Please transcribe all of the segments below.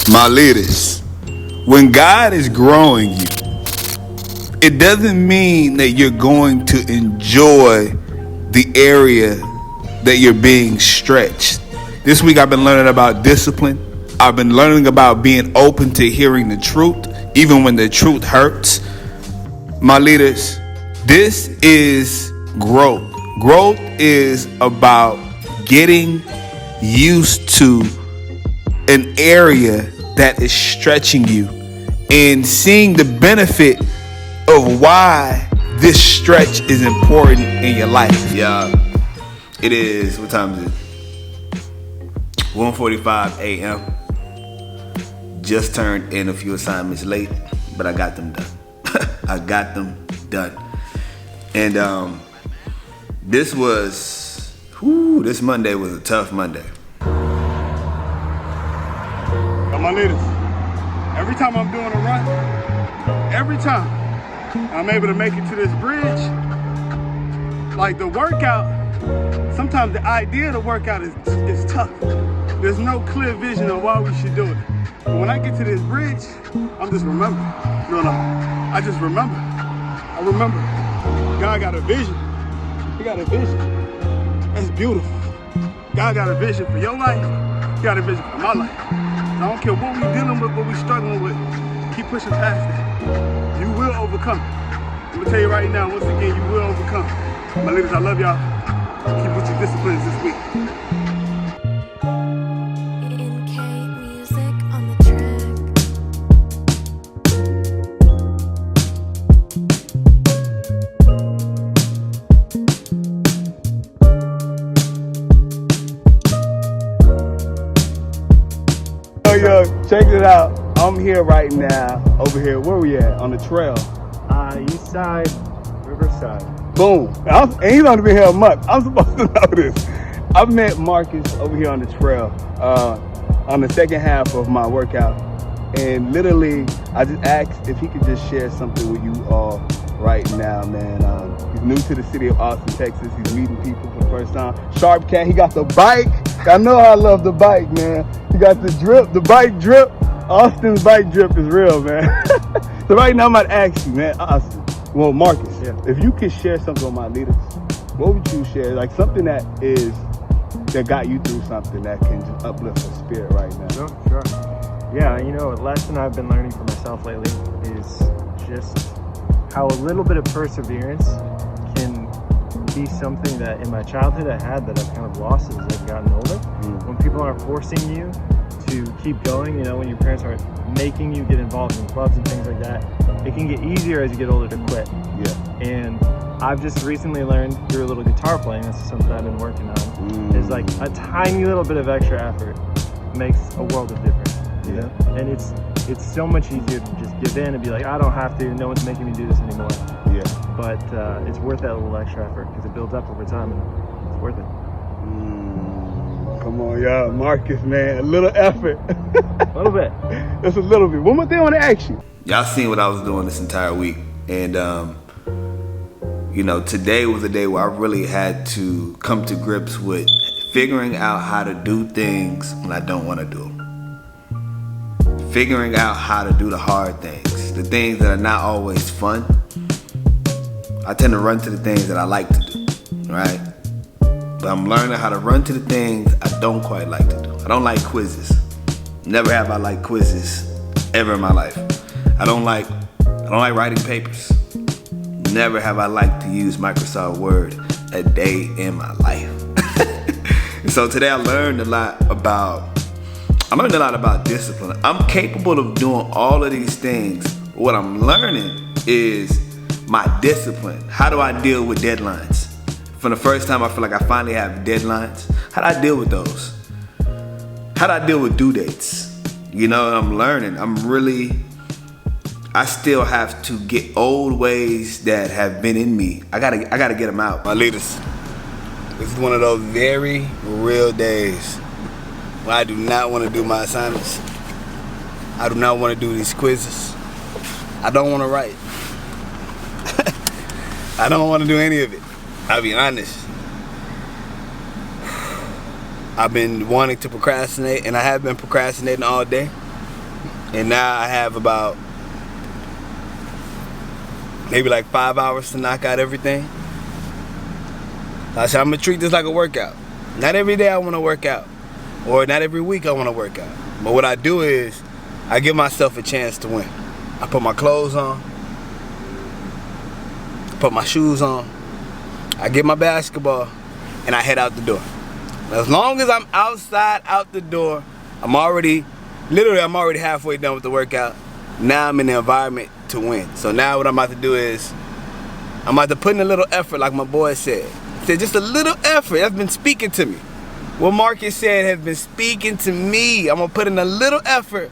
My leaders, when God is growing you, it doesn't mean that you're going to enjoy the area that you're being stretched. This week I've been learning about discipline. I've been learning about being open to hearing the truth, even when the truth hurts. My leaders, this is growth. Growth is about getting used to an area that is stretching you and seeing the benefit of why this stretch is important in your life. Yeah, it is. What time is it? 1:45 a.m. Just turned in a few assignments late, but I got them done. I got them done. And this Monday was a tough Monday. My leaders, every time I'm doing a run, every time I'm able to make it to this bridge, like the workout, sometimes the idea of the workout is tough. There's no clear vision of why we should do it. But when I get to this bridge, I'm just remembering. I just remember. I remember. God got a vision. He got a vision. That's beautiful. God got a vision for your life. He got a vision for my life. I don't care what we're dealing with, what we're struggling with. Keep pushing past that. You will overcome. I'm going to tell you right now, once again, you will overcome. My leaders, I love y'all. Keep with your disciplines this week. Yo, check it out. I'm here right now, over here. Where we at? On the trail. East side, Riverside. Boom. And he's only been here a month. I'm supposed to know this. I met Marcus over here on the trail on the second half of my workout. And literally, I just asked if he could just share something with you all right now, man. He's new to the city of Austin, Texas. He's meeting people for the first time. Sharp cat, he got the bike. I know I love the bike, man. He got the drip, the bike drip. Austin's bike drip is real, man. So right now, I'm about to ask you, man, Austin. Well, Marcus, if you could share something with my leaders, what would you share? Like something that got you through something that can just uplift your spirit right now. Sure. Yeah, a lesson I've been learning for myself lately is just how a little bit of perseverance can be something that in my childhood I had that I've kind of lost as I've gotten older. When people aren't forcing you to keep going, when your parents aren't making you get involved in clubs and things like that, it can get easier as you get older to quit. Yeah. And I've just recently learned through a little guitar playing, this is something I've been working on, is like a tiny little bit of extra effort makes a world of difference. And it's so much easier to just give in and be like, I don't have to, no one's making me do this anymore. Yeah. But it's worth that little extra effort because it builds up over time and it's worth it. Come on, y'all. Marcus, man, a little effort. A little bit. Just a little bit. One more thing I want to ask you. Y'all seen what I was doing this entire week. And, today was a day where I really had to come to grips with figuring out how to do things when I don't want to do them. Figuring out how to do the hard things, the things that are not always fun. I tend to run to the things that I like to do, right? But I'm learning how to run to the things I don't quite like to do. I don't like quizzes. Never have I liked quizzes ever in my life. I don't like writing papers. Never have I liked to use Microsoft Word a day in my life. And so today I learned a lot about discipline. I'm capable of doing all of these things. What I'm learning is my discipline. How do I deal with deadlines? For the first time, I feel like I finally have deadlines. How do I deal with those? How do I deal with due dates? I'm learning. I still have to get old ways that have been in me. I gotta get them out. My leaders, this is one of those very real days when I do not want to do my assignments. I do not want to do these quizzes. I don't want to write. I don't want to do any of it. I'll be honest. I've been wanting to procrastinate, and I have been procrastinating all day. And now I have about maybe like 5 hours to knock out everything. I said I'm gonna treat this like a workout. Not every day I wanna work out, or not every week I wanna work out. But what I do is, I give myself a chance to win. I put my clothes on, put my shoes on, I get my basketball, and I head out the door. As long as I'm outside, out the door, I'm already halfway done with the workout. Now I'm in the environment to win. So now what I'm about to do is, I'm about to put in a little effort, like my boy said. He said just a little effort, that's been speaking to me. What Marcus said has been speaking to me. I'm gonna put in a little effort,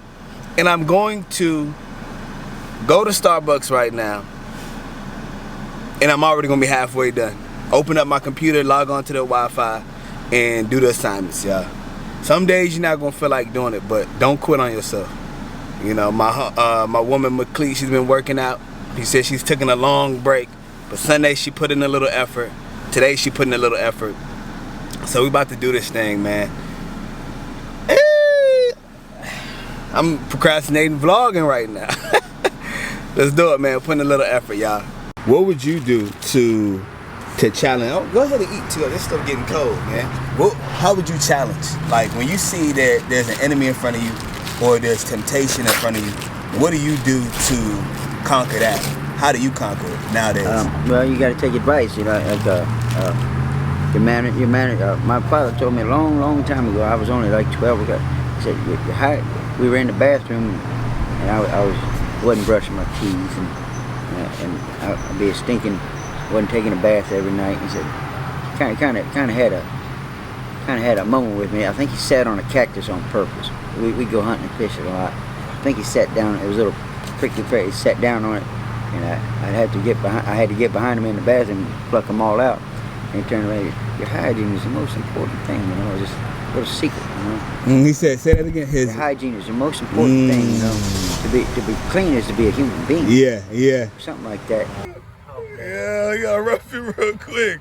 and I'm going to go to Starbucks right now, and I'm already gonna be halfway done. Open up my computer, log on to the Wi-Fi, and do the assignments, y'all. Some days you're not gonna feel like doing it, but don't quit on yourself. You know, my woman McClee, she's been working out. She said she's taking a long break, but Sunday she put in a little effort. Today she put in a little effort. So we about to do this thing, man. I'm procrastinating vlogging right now. Let's do it, man. Putting a little effort, y'all. What would you do to challenge? Oh, go ahead and eat too. This stuff getting cold, man. How would you challenge? Like when you see that there's an enemy in front of you, or there's temptation in front of you, what do you do to conquer that? How do you conquer it nowadays? Well, you got to take advice. You know, like my father told me a long time ago. I was only like 12. He said, we were in the bathroom, and I wasn't brushing my teeth, and I'd be wasn't taking a bath every night. He said, kind of had a moment with me. I think he sat on a cactus on purpose. We go hunting and fishing a lot. I think he sat down. It was a little prickly pear. He sat down on it, and I had to get behind him in the bathroom and pluck them all out. And he turned around. Your hygiene is the most important thing, you know. Just a little secret, you know. He said, say that again. Your hygiene is the most important thing, you know. To be clean is to be a human being. Yeah. Something like that. Yeah, I gotta rough it real quick.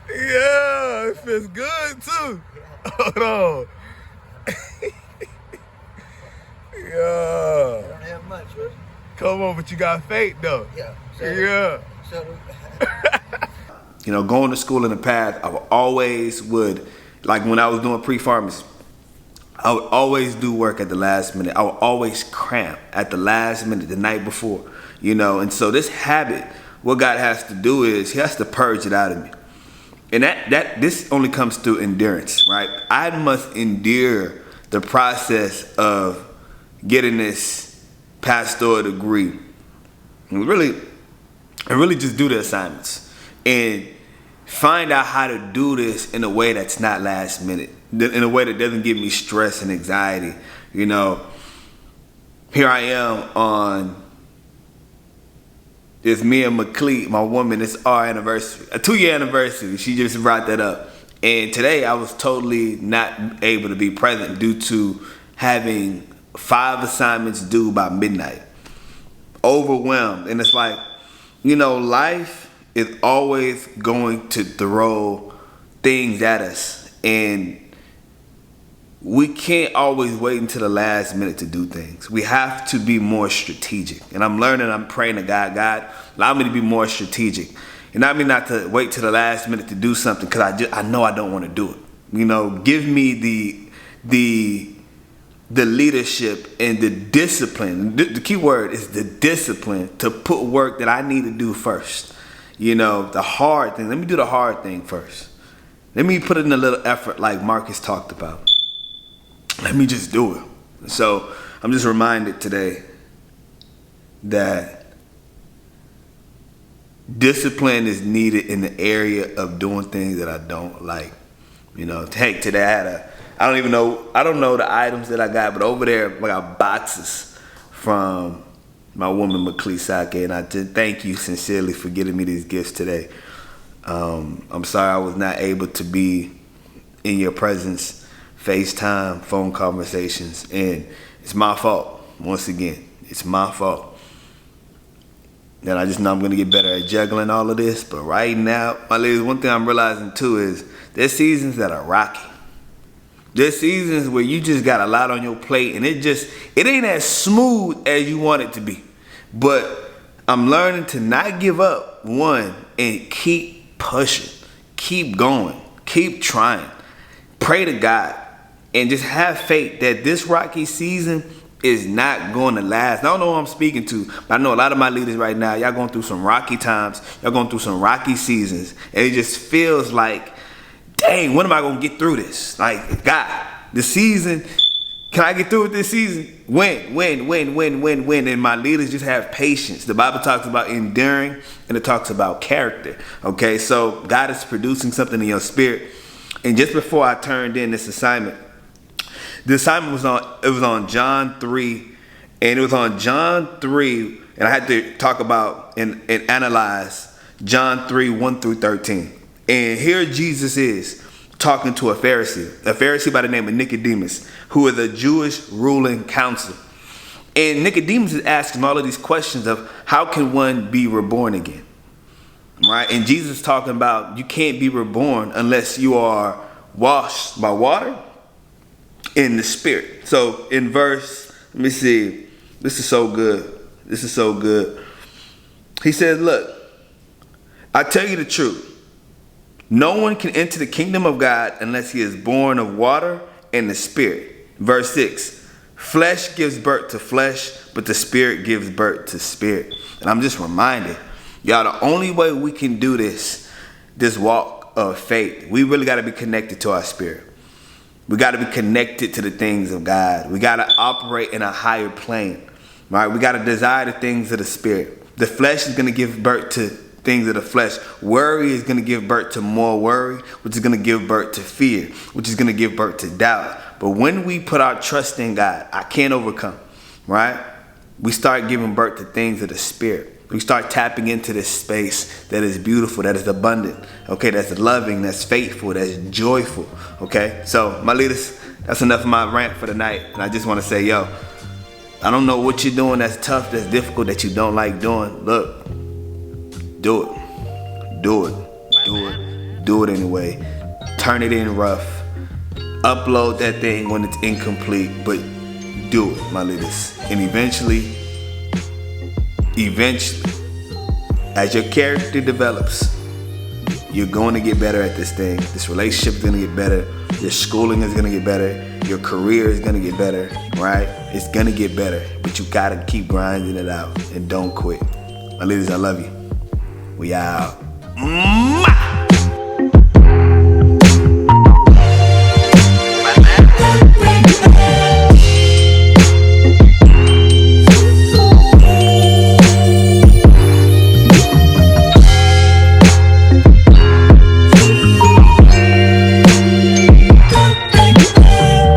Yeah, it feels good too. Hold on. Yeah. I don't have much, right? Come on, but you got faith though. Yeah. You know, going to school in the past, I would, like when I was doing pre-pharmacy, I would always do work at the last minute. I would always cramp at the last minute, the night before, you know. And so this habit, what God has to do is he has to purge it out of me. And this only comes through endurance, right? I must endure the process of getting this pastoral degree. And really just do the assignments and find out how to do this in a way that's not last minute, in a way that doesn't give me stress and anxiety. You know, here I am on, it's me and McClee, my woman, it's our anniversary, a 2-year anniversary. She just brought that up. And today I was totally not able to be present due to having 5 assignments due by midnight. Overwhelmed. And it's like, you know, life is always going to throw things at us. And we can't always wait until the last minute to do things. We have to be more strategic. And I'm learning, I'm praying to God, allow me to be more strategic. And I mean not to wait till the last minute to do something because I know I don't want to do it. You know, give me the leadership and the discipline. The key word is the discipline to put work that I need to do first. You know, the hard thing. Let me do the hard thing first. Let me put in a little effort like Marcus talked about. Let me just do it. So I'm just reminded today that discipline is needed in the area of doing things that I don't like. You know, hey, today I don't know the items that I got, but over there I got boxes from my woman McClee Sake, and I just thank you sincerely for getting me these gifts today. I'm sorry I was not able to be in your presence, FaceTime, phone conversations, and it's my fault. Once again, it's my fault. And I just know I'm gonna get better at juggling all of this, but right now, my ladies, one thing I'm realizing too is there's seasons that are rocky. There's seasons where you just got a lot on your plate and it ain't as smooth as you want it to be. But I'm learning to not give up, one, and keep pushing, keep going, keep trying. Pray to God and just have faith that this rocky season is not going to last. I don't know who I'm speaking to, but I know a lot of my leaders right now, y'all going through some rocky times. Y'all going through some rocky seasons. And it just feels like, dang, when am I going to get through this? Like, God, the season, can I get through with this season? When? And my leaders just have patience. The Bible talks about enduring and it talks about character. Okay, so God is producing something in your spirit. And just before I turned in this assignment, the assignment was on John 3, and it was on John 3, and I had to talk about and analyze John 3, 1 through 13. And here Jesus is talking to a Pharisee by the name of Nicodemus, who is a Jewish ruling council. And Nicodemus is asking all of these questions of how can one be reborn again? Right? And Jesus is talking about you can't be reborn unless you are washed by water in the spirit. So in verse, let me see, this is so good. He says, look, I tell you the truth. No one can enter the kingdom of God unless he is born of water and the spirit. Verse 6, flesh gives birth to flesh, but the spirit gives birth to spirit. And I'm just reminded, y'all, the only way we can do this walk of faith, we really got to be connected to our spirit. We got to be connected to the things of God. We got to operate in a higher plane, right? We got to desire the things of the spirit. The flesh is going to give birth to things of the flesh. Worry is going to give birth to more worry, which is going to give birth to fear, which is going to give birth to doubt. But when we put our trust in God, I can't overcome, right? We start giving birth to things of the spirit. We start tapping into this space that is beautiful, that is abundant, okay, that's loving, that's faithful, that's joyful, okay? So, my leaders, that's enough of my rant for tonight. And I just want to say, yo, I don't know what you're doing that's tough, that's difficult, that you don't like doing. Look, do it. Do it anyway. Turn it in rough. Upload that thing when it's incomplete, but do it, my leaders. And eventually, as your character develops, you're going to get better at this thing. This relationship is going to get better. Your schooling is going to get better. Your career is going to get better, right? It's going to get better, but you got to keep grinding it out and don't quit. My ladies, I love you. We out.